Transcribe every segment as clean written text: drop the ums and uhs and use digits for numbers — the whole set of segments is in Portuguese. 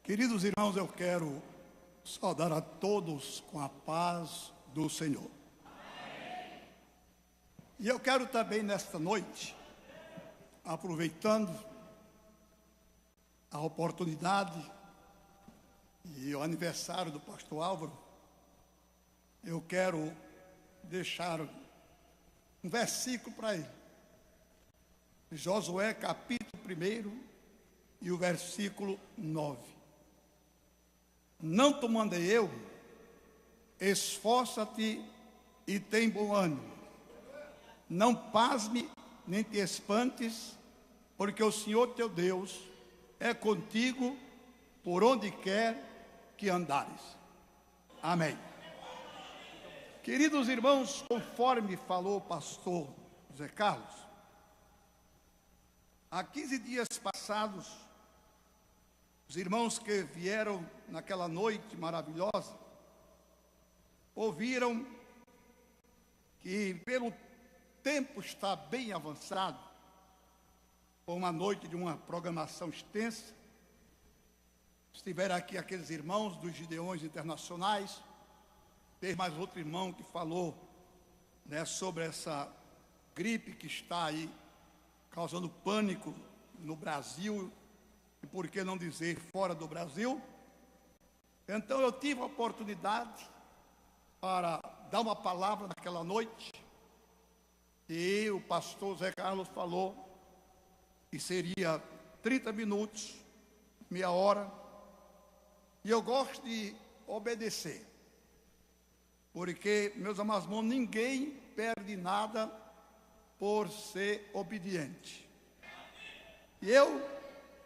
Queridos irmãos, eu quero saudar a todos com a paz do Senhor. E eu quero também nesta noite, aproveitando a oportunidade e o aniversário do pastor Álvaro, eu quero deixar um versículo para ele. Josué capítulo 1 e o versículo 9. Não te mandei eu, esforça-te e tem bom ânimo. Não pasme nem te espantes, porque o Senhor teu Deus é contigo por onde quer que andares. Amém. Queridos irmãos, conforme falou o pastor Zé Carlos, há 15 dias passados, os irmãos que vieram naquela noite maravilhosa, ouviram que pelo tempo está bem avançado, foi uma noite de uma programação extensa. Estiveram aqui aqueles irmãos dos Gideões Internacionais, teve mais outro irmão que falou, sobre essa gripe que está aí causando pânico no Brasil, e por que não dizer fora do Brasil. Então eu tive a oportunidade para dar uma palavra naquela noite, e o pastor Zé Carlos falou que seria 30 minutos, meia hora, e eu gosto de obedecer, porque, meus amados irmãos, ninguém perde nada por ser obediente. E eu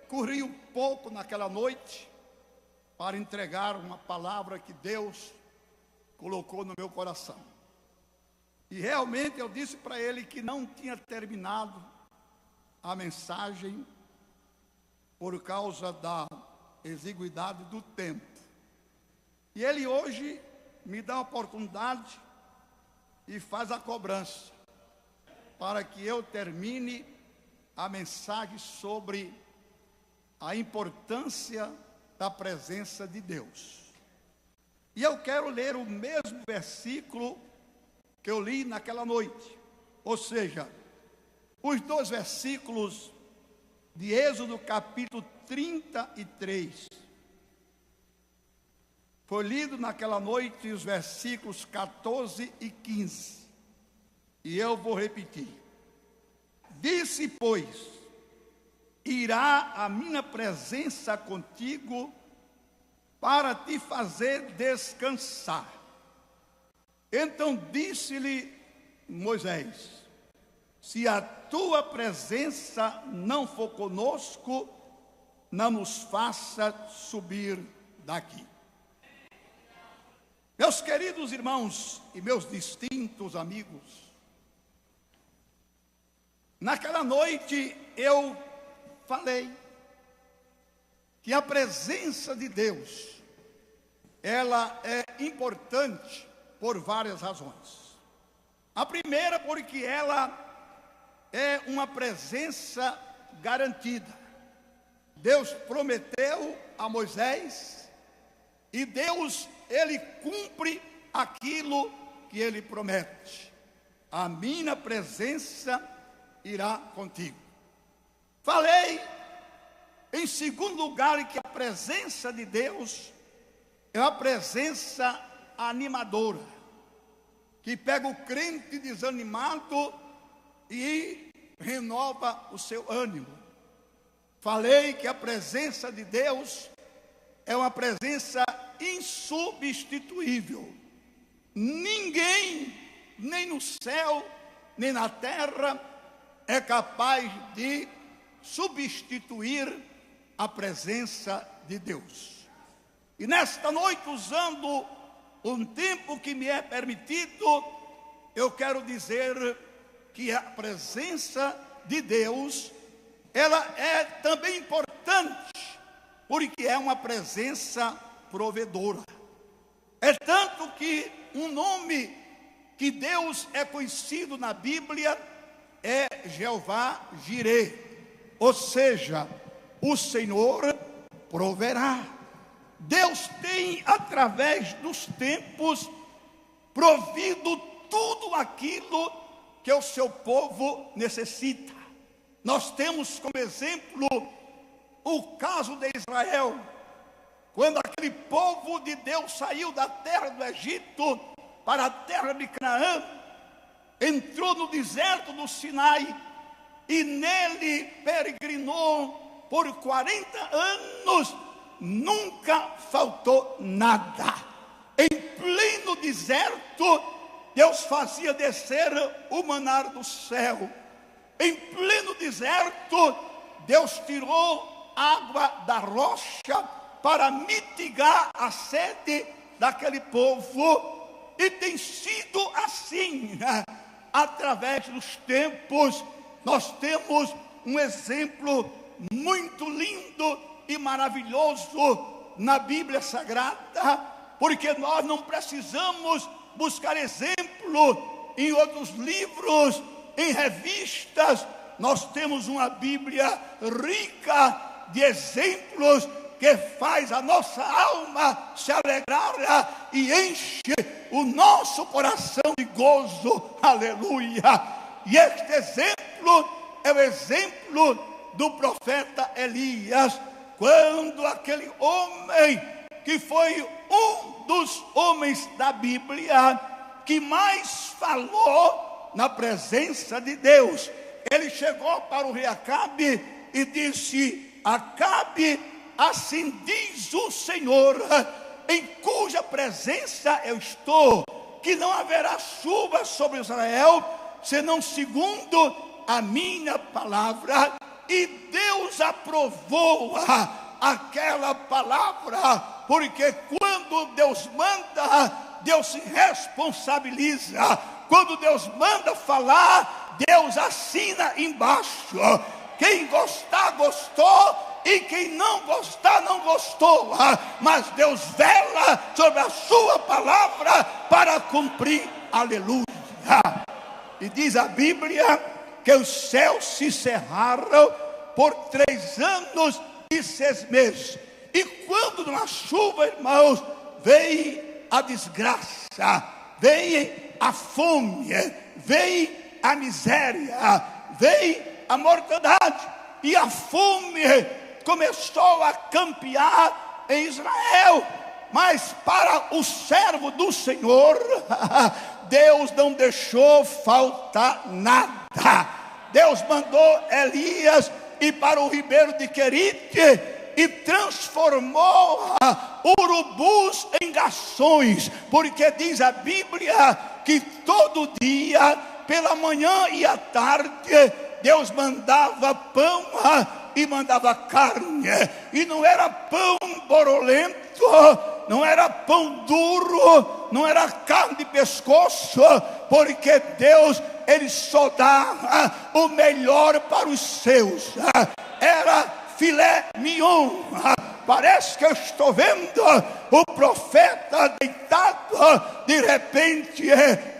corri um pouco naquela noite para entregar uma palavra que Deus colocou no meu coração. E realmente eu disse para ele que não tinha terminado a mensagem por causa da exiguidade do tempo. E ele hoje me dá a oportunidade e faz a cobrança para que eu termine a mensagem sobre a importância da presença de Deus. E eu quero ler o mesmo versículo que eu li naquela noite, ou seja, os dois versículos de Êxodo capítulo 33. Foi lido naquela noite os versículos 14 e 15. E eu vou repetir. Disse, pois, irá a minha presença contigo para te fazer descansar. Então disse-lhe Moisés, se a tua presença não for conosco, não nos faça subir daqui. Meus queridos irmãos e meus distintos amigos, naquela noite eu falei que a presença de Deus, ela é importante por várias razões. A primeira, porque ela é uma presença garantida. Deus prometeu a Moisés e Deus, ele cumpre aquilo que ele promete. A minha presença irá contigo. Falei, em segundo lugar, que a presença de Deus é uma presença animadora, que pega o crente desanimado e renova o seu ânimo. Falei que a presença de Deus é uma presença insubstituível. Ninguém, nem no céu, nem na terra, é capaz de substituir a presença de Deus. E nesta noite, usando um tempo que me é permitido, eu quero dizer que a presença de Deus, ela é também importante, porque é uma presença provedora. É tanto que um nome que Deus é conhecido na Bíblia é Jeová Jireh, ou seja, o Senhor proverá. Deus tem, através dos tempos, provido tudo aquilo que o seu povo necessita. Nós temos como exemplo o caso de Israel, quando aquele povo de Deus saiu da terra do Egito para a terra de Canaã, entrou no deserto do Sinai e nele peregrinou por 40 anos, nunca faltou nada. Em pleno deserto, Deus fazia descer o maná do céu. Em pleno deserto, Deus tirou água da rocha para mitigar a sede daquele povo. E tem sido assim, através dos tempos. Nós temos um exemplo muito lindo e maravilhoso na Bíblia Sagrada, porque nós não precisamos buscar exemplo em outros livros, em revistas. Nós temos uma Bíblia rica de exemplos que faz a nossa alma se alegrar e enche o nosso coração de gozo. Aleluia! E este exemplo é o exemplo do profeta Elias, quando aquele homem que foi um dos homens da Bíblia que mais falou na presença de Deus, ele chegou para o rei Acabe e disse: Acabe, assim diz o Senhor, em cuja presença eu estou, que não haverá chuva sobre Israel, senão segundo a minha palavra. E Deus aprovou aquela palavra, porque quando Deus manda, Deus se responsabiliza. Quando Deus manda falar, Deus assina embaixo. Quem gostar, gostou, e quem não gostar, não gostou. Mas Deus vela sobre a sua palavra para cumprir. Aleluia. E diz a Bíblia que os céus se cerraram por 3 anos e 6 meses. E quando na chuva, irmãos, veio a desgraça, veio a fome, veio a miséria, veio a mortandade, e a fome começou a campear em Israel. Mas para o servo do Senhor, Deus não deixou faltar nada. Deus mandou Elias ir para o ribeiro de Querite e transformou urubus em garçons, porque diz a Bíblia que todo dia, pela manhã e à tarde, Deus mandava pão e mandava carne, e não era pão borolento, não era pão duro, não era carne de pescoço, porque Deus, Ele só dá o melhor para os seus. Era filé mignon. Parece que eu estou vendo o profeta deitado, de repente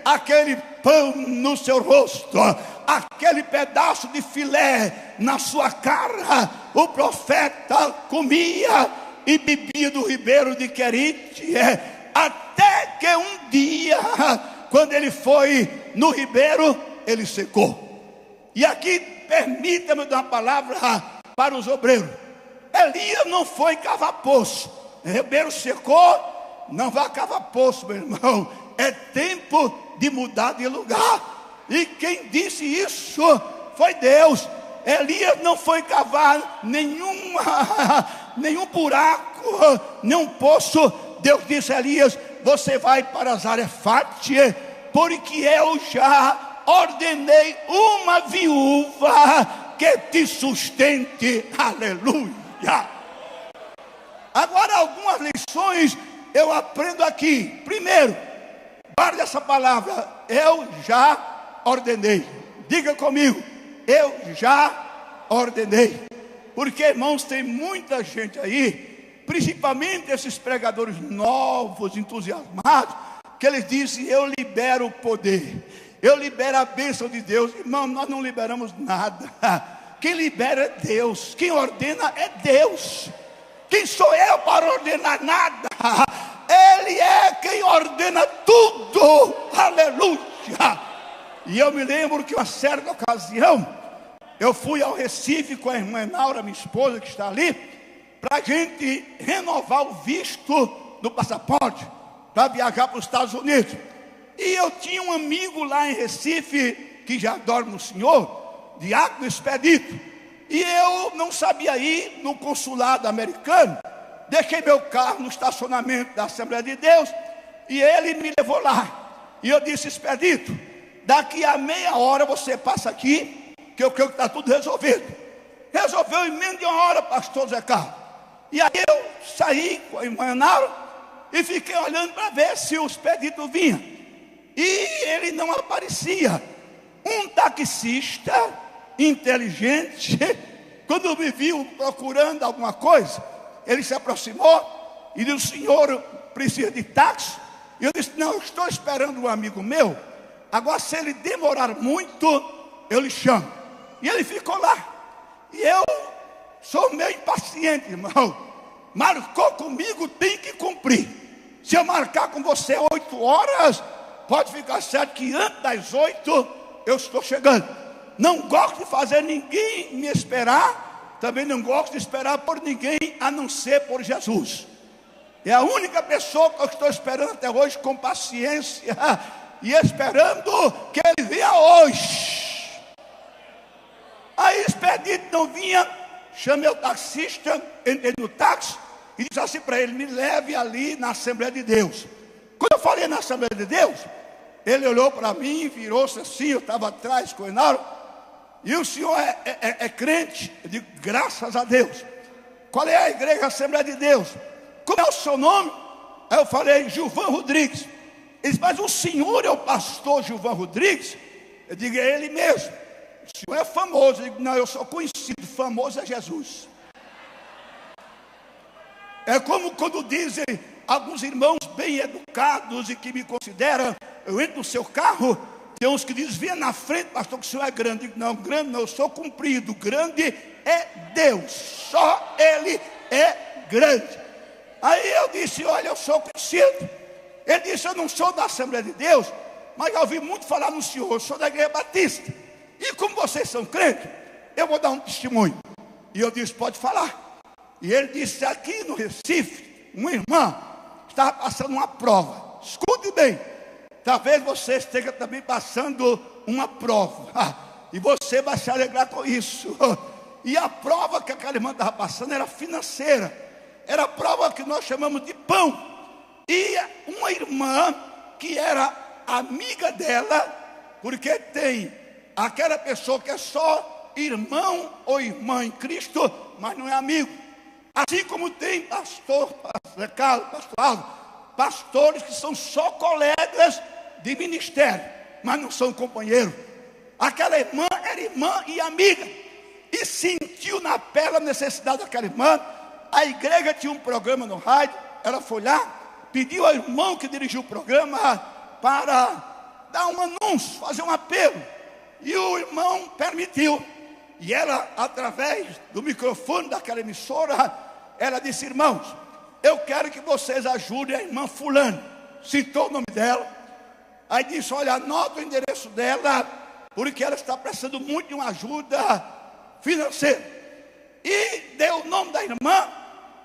aquele pão no seu rosto, aquele pedaço de filé na sua cara. O profeta comia e bebia do ribeiro de Querite, até que um dia, quando ele foi no ribeiro, ele secou. E aqui permita-me dar uma palavra para os obreiros. Elias não foi cavar poço. O ribeiro secou, não vai cavar poço, meu irmão. É tempo de mudar de lugar. E quem disse isso foi Deus. Elias não foi cavar nenhum buraco, nenhum poço. Deus disse a Elias: você vai para Zarefate, porque eu já ordenei uma viúva que te sustente. Aleluia. Agora, algumas lições eu aprendo aqui. Primeiro, guarde essa palavra: eu já ordenei. Diga comigo: eu já ordenei. Porque, irmãos, tem muita gente aí, principalmente esses pregadores novos, entusiasmados, que eles dizem: eu libero o poder, eu libero a bênção de Deus. Irmão, nós não liberamos nada. Quem libera é Deus, quem ordena é Deus. Quem sou eu para ordenar nada? Ele é quem ordena tudo. Aleluia. E eu me lembro que uma certa ocasião eu fui ao Recife com a irmã Naura, minha esposa, que está ali, para a gente renovar o visto do passaporte para viajar para os Estados Unidos. E eu tinha um amigo lá em Recife que já dorme no Senhor, Diácono Expedito. E eu não sabia ir no consulado americano. Deixei meu carro no estacionamento da Assembleia de Deus e ele me levou lá. E eu disse: Expedito, daqui a meia hora você passa aqui, que eu creio que está tudo resolvido. Resolveu em menos de uma hora, pastor Zé Carlos. E aí eu saí com a irmã Naura e fiquei olhando para ver se o Expedito vinha. E ele não aparecia. Um taxista inteligente, quando me viu procurando alguma coisa, ele se aproximou e disse: senhor, precisa de táxi? E eu disse: não, eu estou esperando um amigo meu. Agora, se ele demorar muito, eu lhe chamo. E ele ficou lá. E eu sou meio impaciente, irmão. Marcou comigo, tem que cumprir. Se eu marcar com você 8 horas, pode ficar certo que antes das 8 eu estou chegando. Não gosto de fazer ninguém me esperar. Também não gosto de esperar por ninguém, a não ser por Jesus. É a única pessoa que eu estou esperando até hoje com paciência e esperando que ele venha hoje. Aí Expedito não vinha, chamei o taxista, entrei no táxi e disse assim para ele: me leve ali na Assembleia de Deus. Quando eu falei na Assembleia de Deus, ele olhou para mim, virou-se assim, eu estava atrás com o Enauro. E o senhor é crente? Eu digo: graças a Deus. Qual é a igreja Assembleia de Deus? Como é o seu nome? Aí eu falei: Gilvan Rodrigues. Ele disse: mas o senhor é o pastor Gilvan Rodrigues? Eu digo: é ele mesmo. O senhor é famoso. Eu digo: não, eu sou conhecido, famoso é Jesus. É como quando dizem alguns irmãos bem educados e que me consideram, eu entro no seu carro, tem uns que dizem: venha na frente, pastor, que o senhor é grande. Eu digo: não, grande não, eu sou comprido. Grande é Deus, só Ele é grande. Aí eu disse: olha, eu sou conhecido. Ele disse: eu não sou da Assembleia de Deus, mas já ouvi muito falar no senhor, eu sou da Igreja Batista. E como vocês são crentes, eu vou dar um testemunho. E eu disse: pode falar. E ele disse: aqui no Recife, uma irmã estava passando uma prova. Escute bem, talvez você esteja também passando uma prova, e você vai se alegrar com isso. E a prova que aquela irmã estava passando era financeira. Era a prova que nós chamamos de pão. E uma irmã que era amiga dela, porque tem aquela pessoa que é só irmão ou irmã em Cristo, mas não é amigo. Assim como tem pastor Carlos, pastor Aldo, pastores que são só colegas de ministério, mas não são companheiros. Aquela irmã era irmã e amiga, e sentiu na pele a necessidade daquela irmã. A igreja tinha um programa no rádio, ela foi lá, pediu ao irmão que dirigiu o programa para dar um anúncio, fazer um apelo, e o irmão permitiu. E ela, através do microfone daquela emissora, ela disse: irmãos, eu quero que vocês ajudem a irmã fulano. Citou o nome dela. Aí disse: olha, anota o endereço dela, porque ela está precisando muito de uma ajuda financeira. E deu o nome da irmã,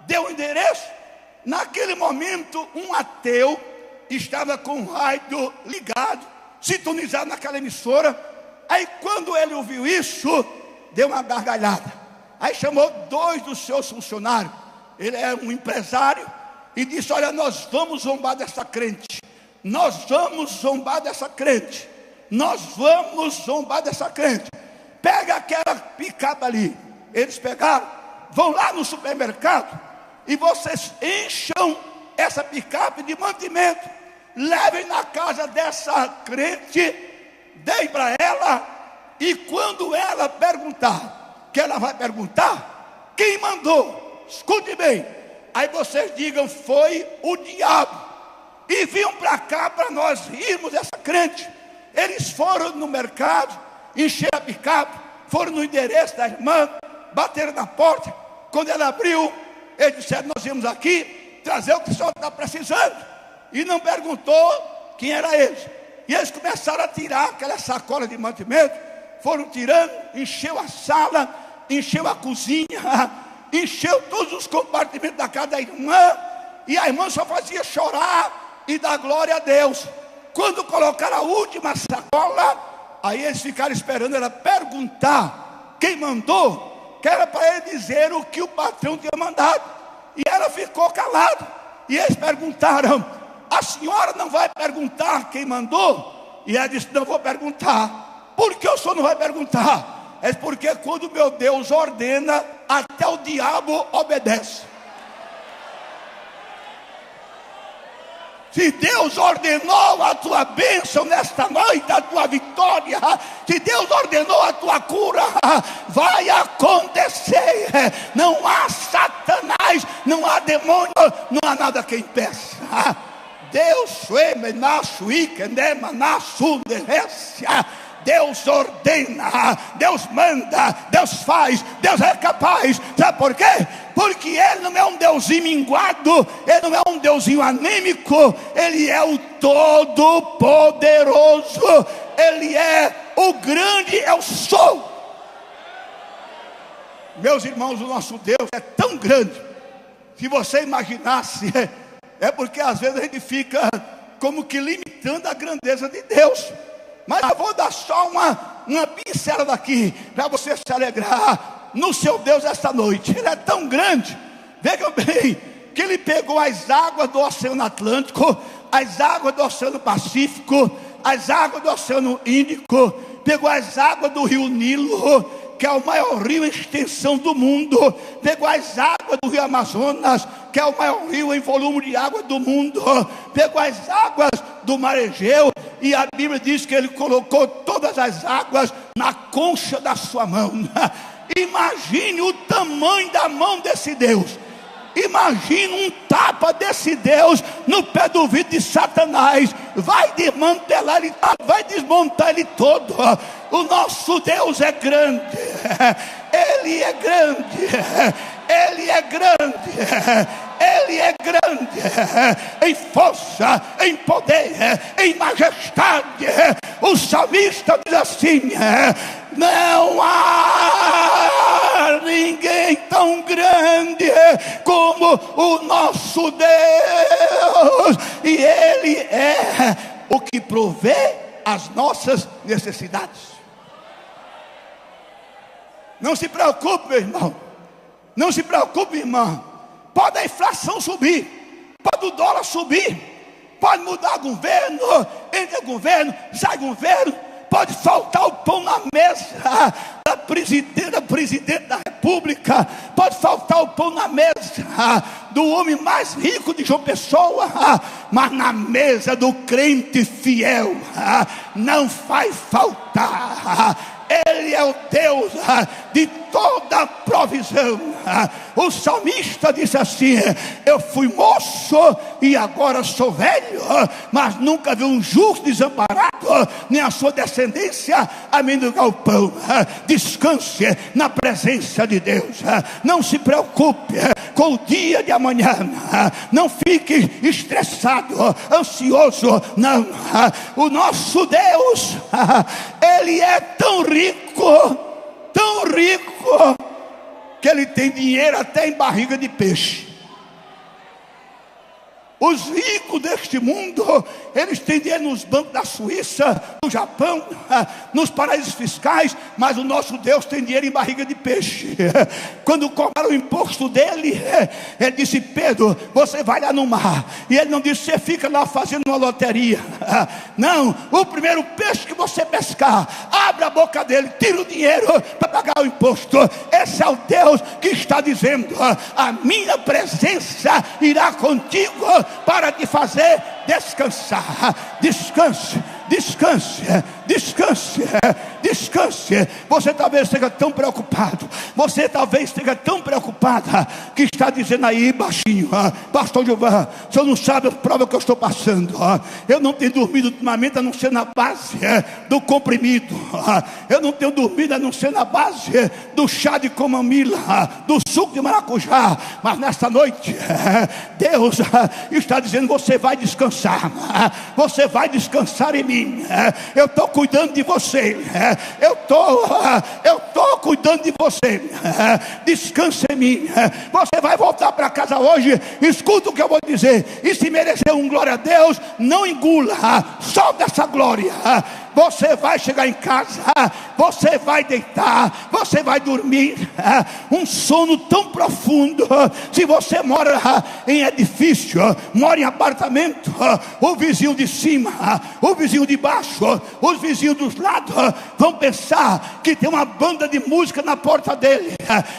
deu o endereço. Naquele momento, um ateu estava com o rádio ligado, sintonizado naquela emissora. Aí quando ele ouviu isso, deu uma gargalhada. Aí chamou 2 dos seus funcionários. Ele é um empresário e disse: olha, nós vamos zombar dessa crente. Nós vamos zombar dessa crente. Nós vamos zombar dessa crente. Pega aquela picape ali. Eles pegaram, vão lá no supermercado e vocês encham essa picape de mantimento. Levem na casa dessa crente, deem para ela. E quando ela perguntar, que ela vai perguntar, quem mandou? Escute bem. Aí vocês digam: foi o diabo. E vinham para cá para nós rirmos dessa crente. Eles foram no mercado, encheram a picape, foram no endereço da irmã, bateram na porta. Quando ela abriu, Eles disseram: nós viemos aqui trazer o que o senhor está precisando. E não perguntou quem era eles. E eles começaram a tirar aquela sacola de mantimento. Foram tirando, encheu a sala, encheu a cozinha, encheu todos os compartimentos da casa da irmã. E a irmã só fazia chorar e dar glória a Deus. Quando colocaram a última sacola, aí eles ficaram esperando ela perguntar quem mandou, que era para ele dizer o que o patrão tinha mandado. E ela ficou calada. E eles perguntaram: a senhora não vai perguntar quem mandou? E ela disse: não vou perguntar. Por que o senhor não vai perguntar? É porque quando meu Deus ordena, até o diabo obedece. Se Deus ordenou a tua bênção nesta noite, a tua vitória, se Deus ordenou a tua cura, vai acontecer. Não há Satanás, não há demônio, não há nada que impeça. Deus Deus ordena, Deus manda, Deus faz, Deus é capaz. Sabe por quê? Porque Ele não é um deusinho minguado, Ele não é um deusinho anêmico, Ele é o Todo-Poderoso, Ele é o grande Eu Sou. Meus irmãos, o nosso Deus é tão grande. Se você imaginasse, é porque às vezes a gente fica como que limitando a grandeza de Deus. Mas eu vou dar só uma pincelada aqui, para você se alegrar no seu Deus esta noite. Ele é tão grande, vejam bem, que Ele pegou as águas do Oceano Atlântico, as águas do Oceano Pacífico, as águas do Oceano Índico, pegou as águas do Rio Nilo, que é o maior rio em extensão do mundo, pegou as águas do Rio Amazonas, que é o maior rio em volume de água do mundo, pegou as águas do Mar Egeu, e a Bíblia diz que Ele colocou todas as águas na concha da sua mão. Imagine o tamanho da mão desse Deus. Imagine um tapa desse Deus no pé do vidro de Satanás. Vai desmantelar ele, vai desmontar ele todo. O nosso Deus é grande. Ele é grande. Ele é grande. Ele é grande em força, em poder, em majestade. O salmista diz assim: não há ninguém tão grande como o nosso Deus. E Ele é o que provê as nossas necessidades. Não se preocupe, meu irmão. Não se preocupe, irmã. Pode a inflação subir, pode o dólar subir, pode mudar governo, entra governo, sai governo, pode faltar o pão na mesa da presidente da república, pode faltar o pão na mesa do homem mais rico de João Pessoa, mas na mesa do crente fiel não vai faltar. Ele é o Deus de toda provisão. O salmista disse assim: eu fui moço e agora sou velho, mas nunca vi um justo desamparado, nem a sua descendência a mendigar o pão. Descanse na presença de Deus. Não se preocupe com o dia de amanhã. Não fique estressado, ansioso. Não. O nosso Deus, Ele é tão rico, que Ele tem dinheiro até em barriga de peixe. Os ricos deste mundo, eles têm dinheiro nos bancos da Suíça, no Japão, nos paraísos fiscais, mas o nosso Deus tem dinheiro em barriga de peixe. Quando cobraram o imposto dele, ele disse: Pedro, você vai lá no mar. E ele não disse: você fica lá fazendo uma loteria. Não, o primeiro peixe que você pescar, abre a boca dele, tira o dinheiro para pagar o imposto. Esse é o Deus que está dizendo: a minha presença irá contigo para te fazer descansar. Descanse, descanse, Descanse, descanse. Você talvez esteja tão preocupado, você talvez esteja tão preocupada, que está dizendo aí baixinho: pastor Gilvan, o senhor não sabe a prova que eu estou passando. Eu não tenho dormido ultimamente, a não ser na base do comprimido. Eu não tenho dormido a não ser na base do chá de camomila, do suco de maracujá. Mas nesta noite Deus está dizendo: você vai descansar, você vai descansar em mim. Eu estou cuidando de você, eu estou cuidando de você. Descanse em mim. Você vai voltar para casa hoje, escuta o que eu vou dizer, e se merecer um glória a Deus, não engula, solta essa glória. Você vai chegar em casa, você vai deitar, você vai dormir um sono tão profundo. Se você mora em edifício, mora em apartamento, o vizinho de cima, o vizinho de baixo, os vizinhos dos lados vão pensar que tem uma banda de música na porta dele.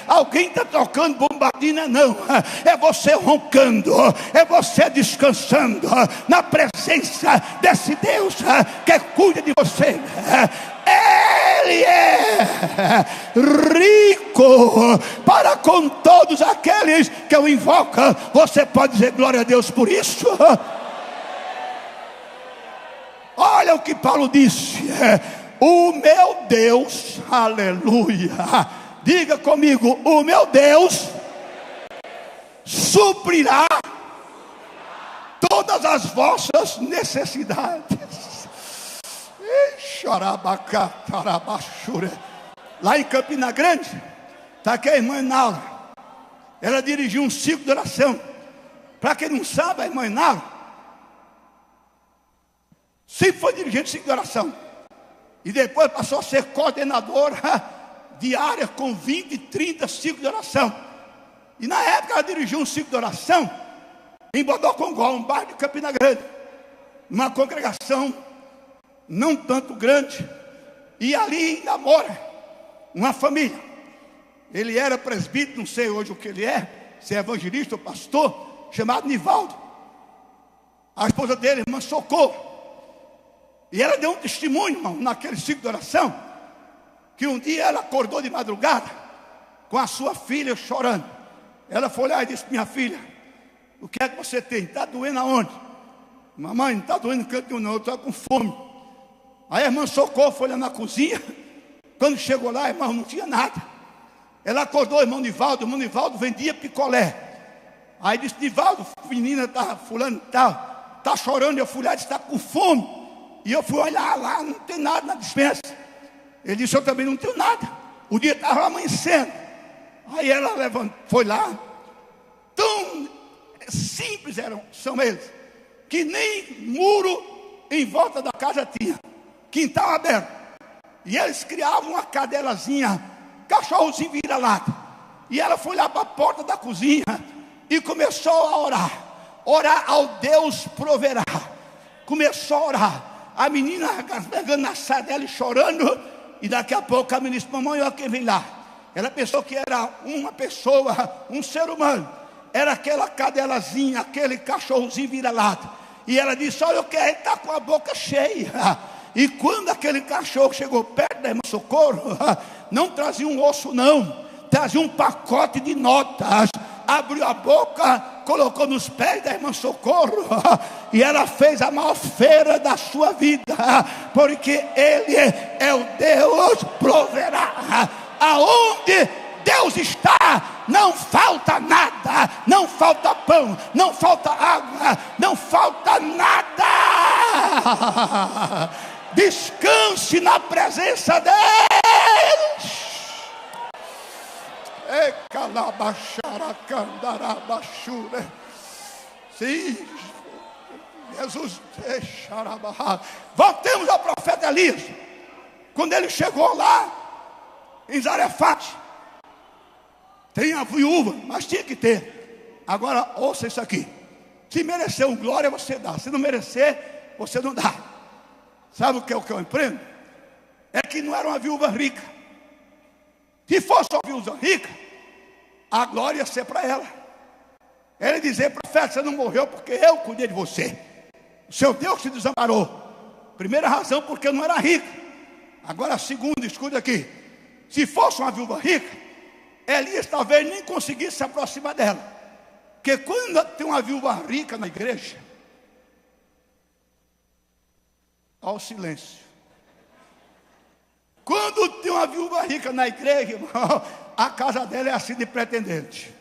Alguém está tocando bombardina? Não, é você roncando, é você descansando na presença desse Deus que cuida de você. Ele é rico para com todos aqueles que o invocam. Você pode dizer glória a Deus por isso? Olha o que Paulo disse: o meu Deus, aleluia, diga comigo, o meu Deus suprirá todas as vossas necessidades. Lá em Campina Grande está aqui a irmã Inaura. Ela dirigiu um ciclo de oração. Para quem não sabe, a irmã Inaura sempre foi dirigente de ciclo de oração, e depois passou a ser coordenadora diária com 20, 30 ciclos de oração. E na época ela dirigiu um ciclo de oração em Bodocongó, um bairro de Campina Grande, uma congregação não tanto grande. E ali ainda mora uma família. Ele era presbítero, não sei hoje o que ele é, se é evangelista ou pastor, chamado Nivaldo. A esposa dele, irmã Socorro. E ela deu um testemunho, irmão, naquele ciclo de oração, que um dia ela acordou de madrugada com a sua filha chorando. Ela foi lá e disse: minha filha, o que é que você tem? Está doendo aonde? Mamãe, não está doendo no canto não, eu estou com fome. Aí a irmã Socorro foi lá na cozinha. Quando chegou lá, irmão, não tinha nada. Ela acordou o irmão Nivaldo vendia picolé. Aí disse: Nivaldo, menina, fulano está chorando. Eu fui lá e disse: está com fome. E eu fui olhar lá, não tem nada na despensa. Ele disse: eu também não tenho nada. O dia estava amanhecendo. Aí ela foi lá. Tão simples são eles, que nem muro em volta da casa tinha, quintal aberto. E eles criavam uma cadelazinha, cachorrozinho vira-lata. E ela foi lá para a porta da cozinha e começou a orar ao Deus proverá. Começou a orar. A menina pegando na saia dela e chorando. E daqui a pouco a menina disse: mamãe, olha quem vem lá. Ela pensou que era uma pessoa, um ser humano. Era aquela cadelazinha, aquele cachorrozinho vira-lata. E ela disse: olha o que é, ele está com a boca cheia. E quando aquele cachorro chegou perto da irmã Socorro, não trazia um osso não, trazia um pacote de notas. Abriu a boca, colocou nos pés da irmã Socorro, e ela fez a maior feira da sua vida, porque Ele é o Deus proverá. Aonde Deus está, não falta nada, não falta pão, não falta água, não falta nada. Descanse na presença deles. Sim, Jesus. Voltemos ao profeta Elias. Quando ele chegou lá em Zarefate, tem a viúva, mas tinha que ter. Agora ouça isso aqui: se merecer um glória, você dá. Se não merecer, você não dá. Sabe o que eu empreendo? É que não era uma viúva rica. Se fosse uma viúva rica, a glória ia ser para ela. Ele dizer: profeta, você não morreu porque eu cuidei de você. O seu Deus te desamparou. Primeira razão, porque não era rica. Agora a segunda, escuta aqui. Se fosse uma viúva rica, Elias talvez nem conseguisse se aproximar dela. Porque quando tem uma viúva rica na igreja, olha o silêncio. Quando tem uma viúva rica na igreja, irmão, a casa dela é assim de pretendente.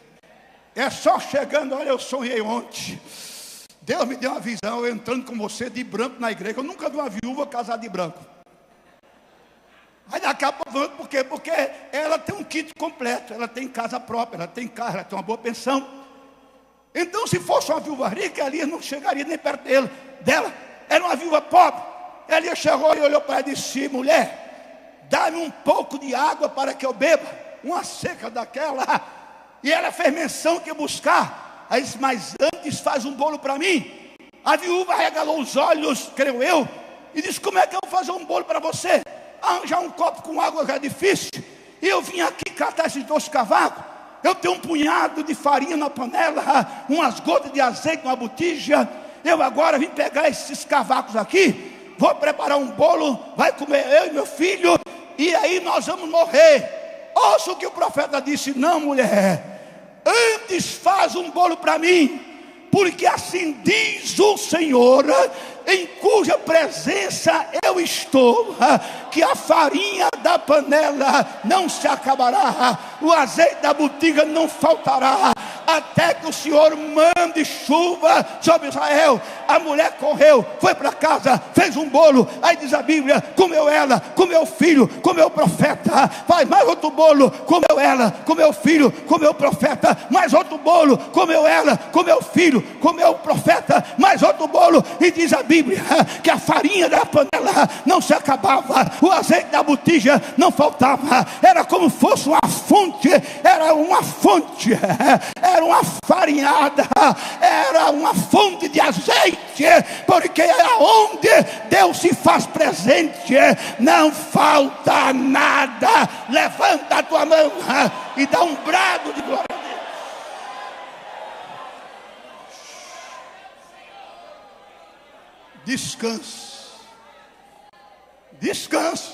É só chegando, olha, eu sonhei ontem. Deus me deu uma visão, eu entrando com você de branco na igreja. Eu nunca vi uma viúva casada de branco. Aí daqui a pouco, por quê? Porque ela tem um kit completo. Ela tem casa própria, ela tem carro, ela tem uma boa pensão. Então, se fosse uma viúva rica, Elias não chegaria nem perto dela. Era uma viúva pobre. Elias chegou e olhou para ela e disse: mulher, dá-me um pouco de água para que eu beba. Uma seca daquela. E ela fez menção que buscar. Aí disse: mas antes faz um bolo para mim. A viúva regalou os olhos, creio eu, e disse: como é que eu vou fazer um bolo para você? Arranjar um copo com água já é difícil. E eu vim aqui catar esses 2 cavacos. Eu tenho um punhado de farinha na panela, umas gotas de azeite numa botija. Eu agora vim pegar esses cavacos aqui, vou preparar um bolo, vai comer eu e meu filho, e aí nós vamos morrer. Ouça o que o profeta disse: não, mulher, antes faz um bolo para mim, porque assim diz o Senhor, em cuja presença eu estou, que a farinha da panela não se acabará, o azeite da botija não faltará, até que o Senhor mande chuva sobre Israel. A mulher correu, foi para casa, fez um bolo. Aí diz a Bíblia: comeu ela, comeu o filho, comeu o profeta. Faz mais outro bolo, comeu ela, comeu o filho, comeu o profeta. Mais outro bolo, comeu ela, comeu o filho, comeu o profeta. Mais outro bolo. E diz a Bíblia que a farinha da panela não se acabava, o azeite da botija não faltava. Era como fosse uma fonte, era uma fonte, era uma farinhada, era uma fonte de azeite, porque aonde Deus se faz presente, não falta nada. Levanta a tua mão e dá um brado de glória a Deus. Descanse, descanse,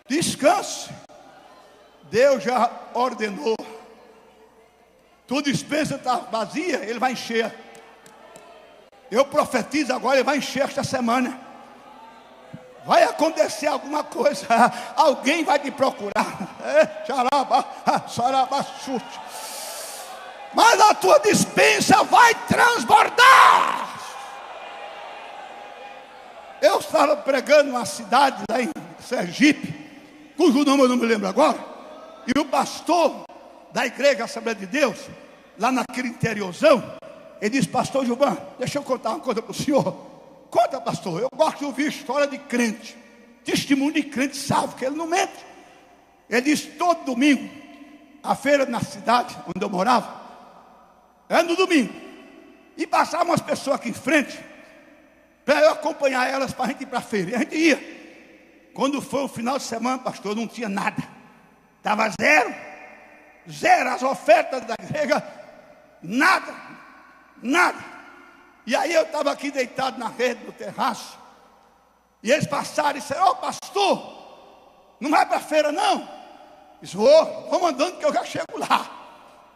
descanse. Deus já ordenou. Tua dispensa está vazia, Ele vai encher. Eu profetizo agora, Ele vai encher esta semana. Vai acontecer alguma coisa. Alguém vai te procurar. Mas a tua dispensa vai transbordar. Eu estava pregando numa cidade lá em Sergipe, cujo nome eu não me lembro agora. E o pastor da igreja Assembleia de Deus, lá naquele interiorzão, ele disse: pastor Gilvan, deixa eu contar uma coisa para o senhor. Conta, pastor. Eu gosto de ouvir história de crente, testemunho de crente, sabe que ele não mente. Ele disse: todo domingo, a feira na cidade onde eu morava era no domingo, e passavam umas pessoas aqui em frente para eu acompanhar elas para a gente ir para a feira. E a gente ia. Quando foi o final de semana, pastor, não tinha nada, estava zero as ofertas da igreja, nada. E aí eu estava aqui deitado na rede, no terraço, e eles passaram e disseram: ô pastor, não vai para a feira não? Disse: vou andando que eu já chego lá.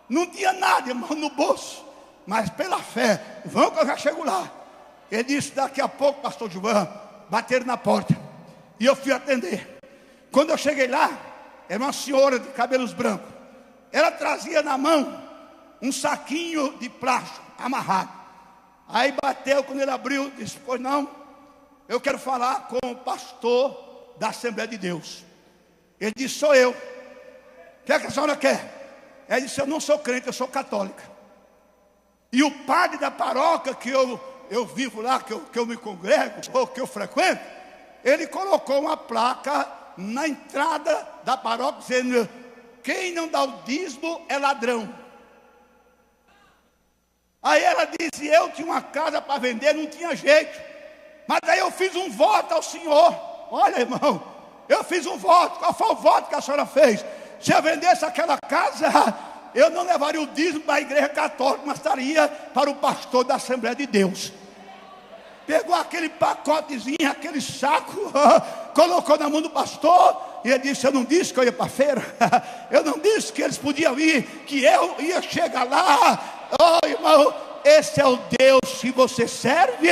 Não tinha nada, irmão, no bolso, mas pela fé, vamos que eu já chego lá. Ele disse: daqui a pouco, pastor Gilvan, bateram na porta, e eu fui atender. Quando eu cheguei lá, era uma senhora de cabelos brancos. Ela trazia na mão um saquinho de plástico amarrado. Aí bateu, quando ele abriu, disse: pois não, eu quero falar com o pastor da Assembleia de Deus. Ele disse: sou eu. O que é que a senhora quer? Ela disse: eu não sou crente, eu sou católica. E o padre da paróquia que eu vivo lá, que eu me congrego, ou que eu frequento, ele colocou uma placa na entrada da paróquia dizendo: quem não dá o dízimo é ladrão. Aí ela disse: eu tinha uma casa para vender, não tinha jeito, mas aí eu fiz um voto ao senhor. Olha, irmão, eu fiz um voto. Qual foi o voto que a senhora fez? Se eu vendesse aquela casa, eu não levaria o dízimo para a igreja católica, mas estaria para o pastor da Assembleia de Deus. pegou aquele pacotezinho, aquele saco, colocou na mão do pastor, e ele disse: eu não disse que eu ia para a feira, eu não disse que eles podiam ir, que eu ia chegar lá. Oh, irmão, esse é o Deus que você serve.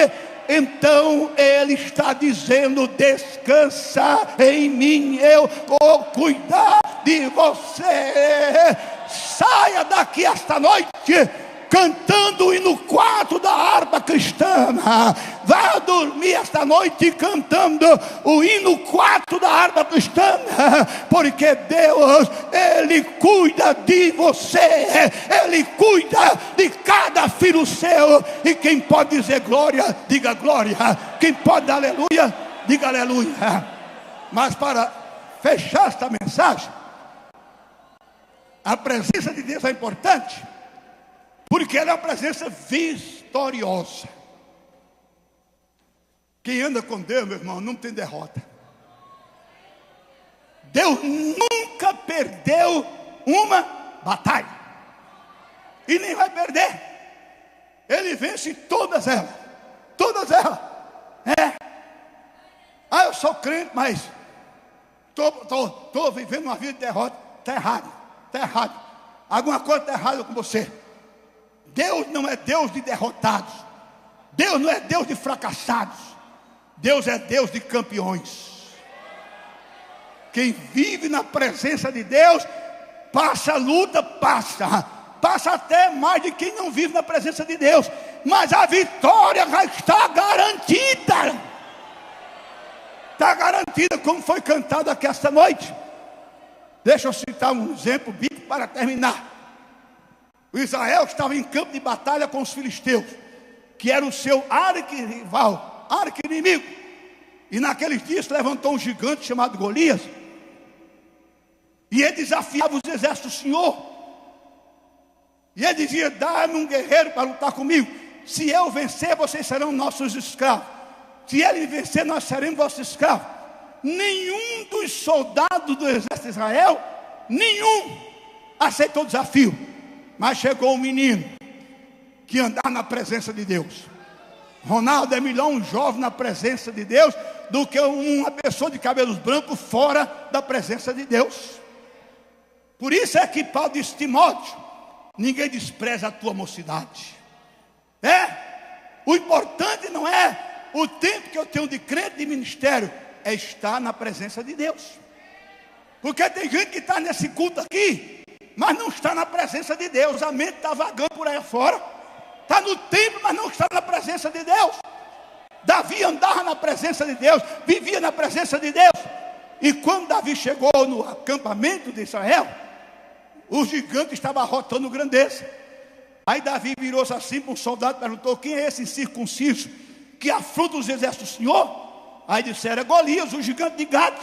Então Ele está dizendo: descansa em mim, eu vou cuidar de você. Saia daqui esta noite cantando o hino 4 da harpa cristã. Vá dormir esta noite cantando o hino 4 da harpa cristã, porque Deus, Ele cuida de você, Ele cuida de cada filho seu. E quem pode dizer glória, diga glória. Quem pode dar aleluia, diga aleluia. Mas para fechar esta mensagem, a presença de Deus é importante, porque ela é uma presença vitoriosa. Quem anda com Deus, meu irmão, não tem derrota. Deus nunca perdeu uma batalha, e nem vai perder. Ele vence todas elas. Todas elas. Eu sou crente, mas estou vivendo uma vida de derrota. Está errado, está errado. Alguma coisa está errada com você. Deus não é Deus de derrotados. Deus não é Deus de fracassados. Deus é Deus de campeões. Quem vive na presença de Deus passa a luta, passa até mais de quem não vive na presença de Deus. Mas a vitória já está garantida. Está garantida, como foi cantado aqui esta noite. Deixa eu citar um exemplo bíblico para terminar. O Israel estava em campo de batalha com os filisteus, que era o seu arquirrival, arqui-inimigo. E naqueles dias levantou um gigante chamado Golias, e ele desafiava os exércitos do Senhor. E ele dizia: dá-me um guerreiro para lutar comigo. Se eu vencer, vocês serão nossos escravos. Se ele vencer, nós seremos vossos escravos. Nenhum dos soldados do exército de Israel, nenhum, aceitou o desafio. Mas chegou um menino que andava na presença de Deus. Ronaldo é melhor um jovem na presença de Deus do que uma pessoa de cabelos brancos fora da presença de Deus. Por isso é que Paulo disse: Timóteo, ninguém despreza a tua mocidade. O importante não é o tempo que eu tenho de crente, de ministério, é estar na presença de Deus. Porque tem gente que está nesse culto aqui, mas não está na presença de Deus. A mente está vagando por aí fora. Está no templo, mas não está na presença de Deus. Davi andava na presença de Deus, vivia na presença de Deus. E quando Davi chegou no acampamento de Israel, o gigante estava arrotando grandeza. Aí Davi virou-se assim para um soldado e perguntou: quem é esse incircunciso que afronta os exércitos do Senhor? Aí disseram: é Golias, o gigante de Gade.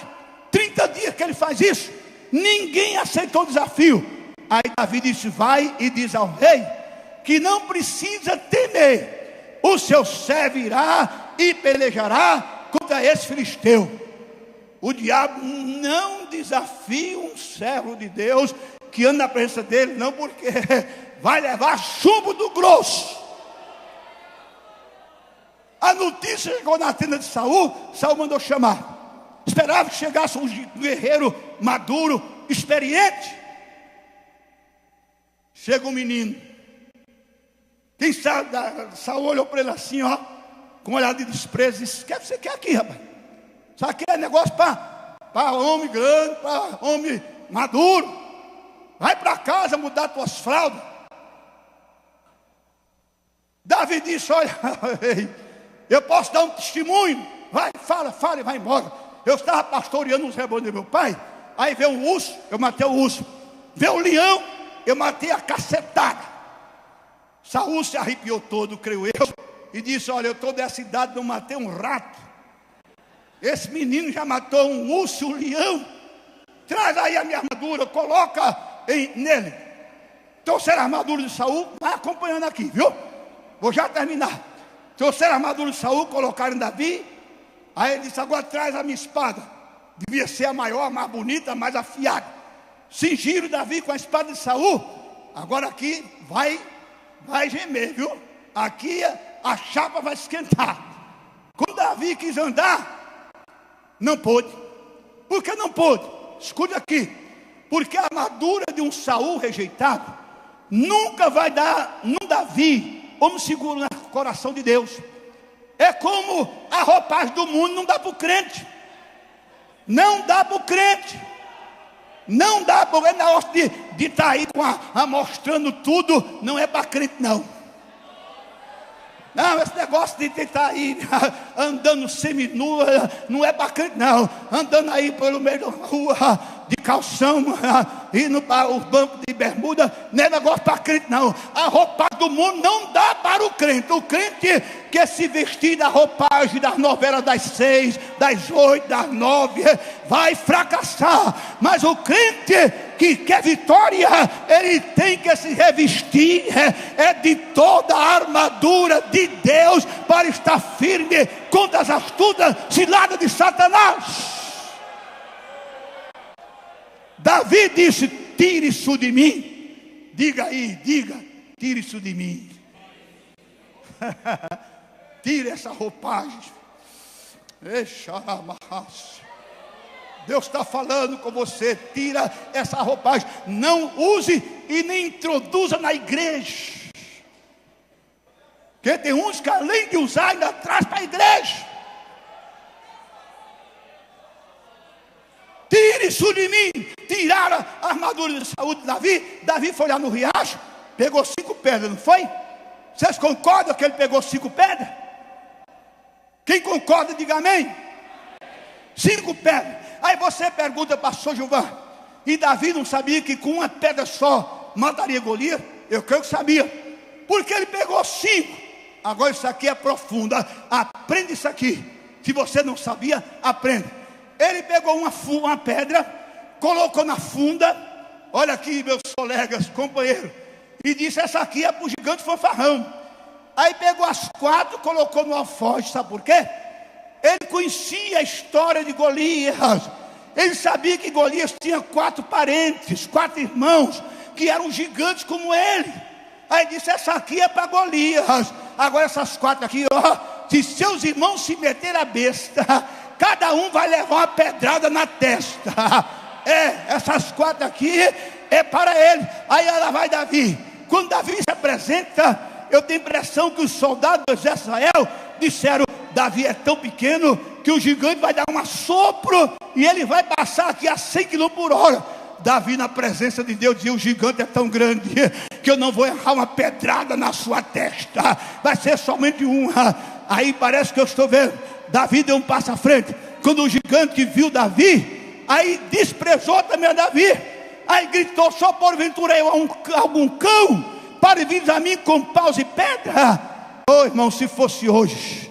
30 dias que ele faz isso, ninguém aceitou o desafio. Aí Davi disse: vai e diz ao rei que não precisa temer, o seu servo irá e pelejará contra esse filisteu. O diabo não desafia um servo de Deus que anda na presença dele, não, porque vai levar chumbo do grosso. A notícia chegou na tenda de Saul. Saul mandou chamar. Esperava que chegasse um guerreiro maduro, experiente. Chega um menino. Quem sabe, Saul olhou para ele assim, ó, com um olhar de desprezo, e disse: o que você quer aqui, rapaz? Isso aqui é negócio para homem grande, para homem maduro. Vai para casa mudar tuas fraldas. Davi disse: olha, eu posso dar um testemunho. Vai, fala e vai embora. Eu estava pastoreando os rebanhos do meu pai. Aí veio um urso, eu matei o urso. Veio um leão, eu matei a cacetada. Saul se arrepiou todo, creio eu, e disse: olha, eu estou dessa idade, não matei um rato. Esse menino já matou um urso, um leão. Traz aí a minha armadura, coloca nele. Trouxeram a armadura de Saul, vai acompanhando aqui, viu? Vou já terminar. Trouxeram a armadura de Saul, colocaram em Davi. Aí ele disse: agora traz a minha espada. Devia ser a maior, a mais bonita, a mais afiada. Cingiram Davi com a espada de Saul. Agora aqui vai gemer, viu? Aqui a chapa vai esquentar. Quando Davi quis andar, não pôde. Por que não pôde? Escute aqui. Porque a armadura de um Saul rejeitado nunca vai dar num Davi como seguro no coração de Deus. É como a roupagem do mundo não dá para o crente. Não dá para o crente. Não dá para o crente. De estar aí mostrando tudo, não é para crente não. Não, esse negócio de estar aí andando seminua, não é para crente não. Andando aí pelo meio da rua, de calção, indo para os bancos de bermuda, não é negócio para crente não. A roupagem do mundo não dá para o crente. O crente quer se vestir da roupagem das novelas das 6, das 8, das 9, vai fracassar. Mas o crente que quer vitória, ele tem que se revestir de toda a armadura de Deus para estar firme contra as astutas ciladas de Satanás. Davi disse: tire isso de mim. Diga aí, diga, tire isso de mim. Tire essa roupagem. Deus está falando com você. Tira essa roupagem. Não use e nem introduza na igreja. Porque tem uns que além de usar ainda traz para a igreja. Tire isso de mim. Tiraram a armadura de saúde de Davi. Davi foi lá no riacho, pegou 5 pedras, não foi? Vocês concordam que ele pegou 5 pedras? Quem concorda, diga amém. 5 pedras. Aí você pergunta, pastor Gilvan, e Davi não sabia que com uma pedra só mataria Golias? Eu creio que sabia. Porque ele pegou 5. Agora isso aqui é profundo. Aprende isso aqui. Se você não sabia, aprenda. Ele pegou uma pedra, colocou na funda. Olha aqui, meus colegas, companheiros. E disse: essa aqui é para o gigante fanfarrão. Aí pegou as 4, colocou no alforje. Sabe por quê? Ele conhecia a história de Golias. Ele sabia que Golias tinha 4 parentes, 4 irmãos, que eram gigantes como ele. Aí disse: essa aqui é para Golias. Agora essas 4 aqui, se seus irmãos se meterem a besta, cada um vai levar uma pedrada na testa. Essas 4 aqui é para ele. Aí ela vai Davi. Quando Davi se apresenta, eu tenho a impressão que os soldados do exército de Israel disseram: Davi é tão pequeno que o gigante vai dar um assopro e ele vai passar aqui a 100 km por hora. Davi, na presença de Deus, dizia: o gigante é tão grande que eu não vou errar uma pedrada na sua testa, vai ser somente uma. Aí parece que eu estou vendo, Davi deu um passo à frente. Quando o gigante viu Davi, aí desprezou também a Davi. Aí gritou: só porventura eu algum cão para vir a mim com paus e pedra? Oh irmão, se fosse hoje,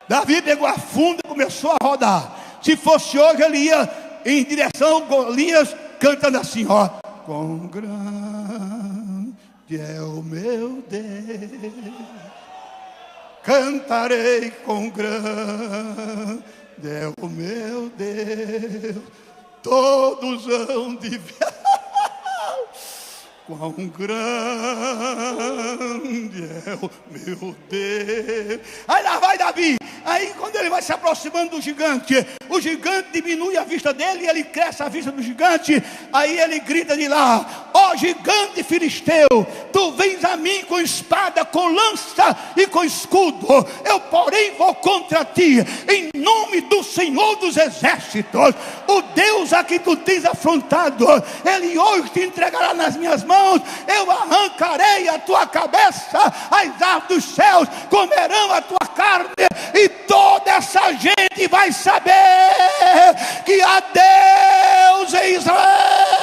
Davi pegou a funda e começou a rodar. Se fosse hoje, ele ia em direção a Golias, cantando assim: quão grande é o meu Deus, cantarei, quão grande é o meu Deus, todos hão de ver. Quão grande é o meu Deus. Aí lá vai Davi. Aí quando ele vai se aproximando do gigante, o gigante diminui a vista dele e ele cresce a vista do gigante. Aí ele grita de lá: ó gigante filisteu, tu vens a mim com espada, com lança e com escudo. Eu porém vou contra ti em nome do Senhor dos exércitos, o Deus a quem tu tens afrontado. Ele hoje te entregará nas minhas mãos. Eu arrancarei a tua cabeça, as aves dos céus comerão a tua carne, e toda essa gente vai saber que há Deus em Israel.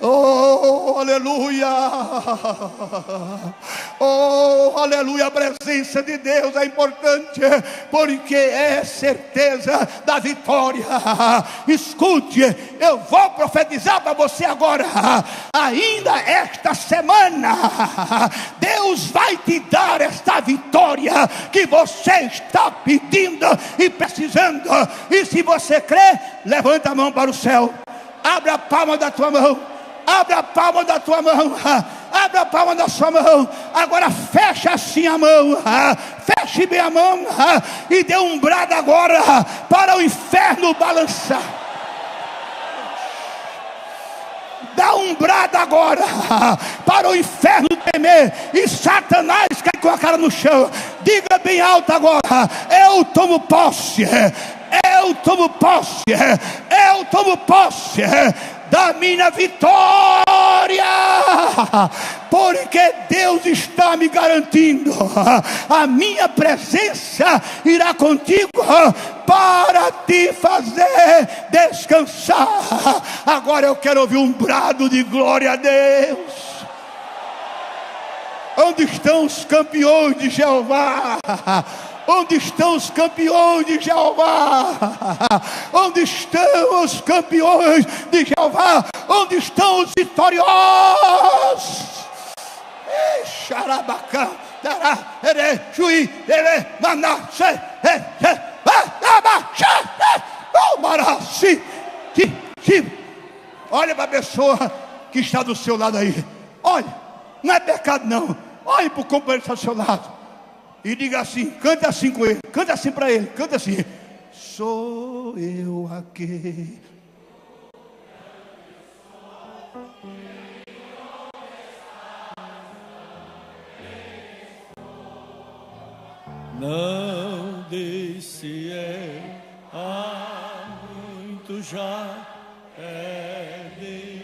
Oh, aleluia. Oh, aleluia. A presença de Deus é importante, porque é certeza da vitória. Escute, eu vou profetizar para você agora. Ainda esta semana Deus vai te dar esta vitória que você está pedindo e precisando. E se você crê, levanta a mão para o céu. Abre a palma da tua mão. Abre a palma da tua mão. Abre a palma da sua mão. Agora fecha assim a mão. Feche bem a mão. E dê um brado agora para o inferno balançar. Dá um brado agora para o inferno temer e Satanás cai com a cara no chão. Diga bem alto agora: eu tomo posse, eu tomo posse, eu tomo posse da minha vitória, porque Deus está me garantindo. A minha presença irá contigo para te fazer descansar. Agora eu quero ouvir um brado de glória a Deus. Onde estão os campeões de Jeová? Onde estão os campeões de Jeová? Onde estão os campeões de Jeová? Onde estão os vitoriosos? Xarabacá, dará, ere, juí, ele, manasse, olha para a pessoa que está do seu lado aí. Olha, não é pecado não. Olhe para o companheiro que está do seu lado e diga assim, canta assim com ele, canta assim para ele, canta assim: sou eu aqui. Não disse há muito já, pede